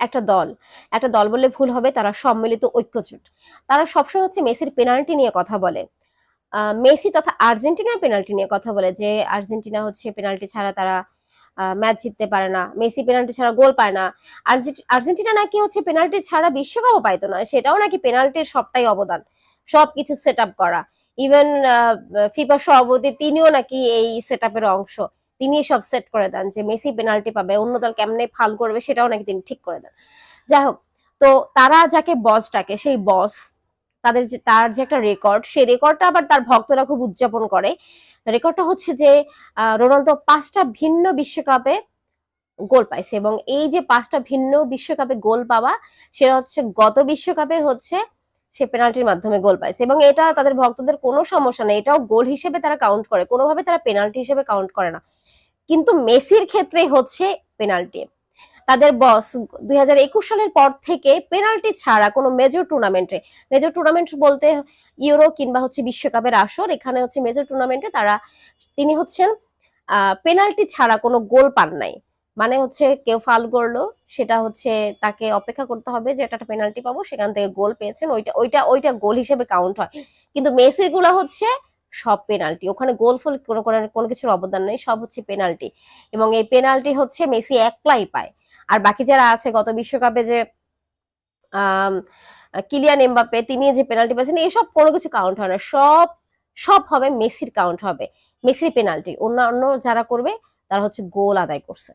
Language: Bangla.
একটা দল, একটা দল বললে ভুল হবে, তারা সম্মিলিত ঐক্যজোট। তারা সবসময় হচ্ছে মেসির পেনাল্টি নিয়ে কথা বলে। মেসি তথা আর্জেন্টিনার পেনাল্টি নিয়ে কথা বলে যে আর্জেন্টিনা হচ্ছে পেনাল্টি ছাড়া তারা ম্যাচ জিততে পারে না, মেসি পেনাল্টি ছাড়া গোল পায় না। আর্জেন্টিনা নাকি হচ্ছে পেনাল্টি ছাড়া বিশ্বকাপও পাইতো না, সেটাও নাকি পেনাল্টির সবটাই অবদান, সবকিছু সেট আপ করা। ইভেন ফিফা সভাপতি তিনিও নাকি এই সেট আপের অংশ, তিনি সব সেট করে দেন যে মেসি পেনাল্টি পাবে, অন্য দল কেমনে ফাউল করবে সেটাও নাকি তিনি ঠিক করে দেন। যাই হোক, তো তারা যাকে বস ডাকে সেই বস, তার যে একটা রেকর্ড, সেই রেকর্ডটা আবার তার ভক্তরা খুব উদযাপন করে। রেকর্ডটা হচ্ছে যে রোনালদো 5টা ভিন্ন বিশ্বকাপে গোল পাইছে, এবং এই যে 5টা ভিন্ন বিশ্বকাপে গোল পাওয়া, সেটা হচ্ছে গত বিশ্বকাপে হচ্ছে সে পেনাল্টির মাধ্যমে গোল পাইছে, এবং এটা তাদের ভক্তদের কোনো সমস্যা নেই, এটাও গোল হিসেবে তারা কাউন্ট করে, কোনোভাবে তারা পেনাল্টি হিসেবে কাউন্ট করে না। কিন্তু মেসির ক্ষেত্রে হচ্ছে পেনাল্টি। তাদের বস 2021 সালের পর থেকে পেনাল্টি ছাড়া কোনো মেজর টুর্নামেন্টে, মেজর টুর্নামেন্ট বলতে ইউরো কিংবা হচ্ছে বিশ্বকাপের আসর, এখানে হচ্ছে মেজর টুর্নামেন্টে তিনি হচ্ছেন পেনাল্টি ছাড়া কোনো গোল পান নাই। মানে হচ্ছে কেউ ফাউল করলো, সেটা হচ্ছে তাকে অপেক্ষা করতে হবে যে একটা পেনাল্টি পাবো, সেখান থেকে গোল পেয়েছেন, ওইটা ওইটা ওইটা গোল হিসেবে কাউন্ট হয়। কিন্তু মেসির গুলা হচ্ছে সব পেনাল্টি, ওখানে গোল ফল কোনো কিছুর অবদান নেই, সব হচ্ছে পেনাল্টি, এবং এই পেনাল্টি হচ্ছে মেসি একলাই পায়। আর বাকি যারা আছে গত বিশ্বকাপে যে কিলিয়ান এমবাপ্পে, তিনি যে পেনাল্টি পেয়েছেন, এসব কোনো কিছু কাউন্ট হয় না, সব সব হবে মেসির কাউন্ট হবে, মেসির পেনাল্টি, অন্যান্য যারা করবে তারা হচ্ছে গোল আদায় করছে।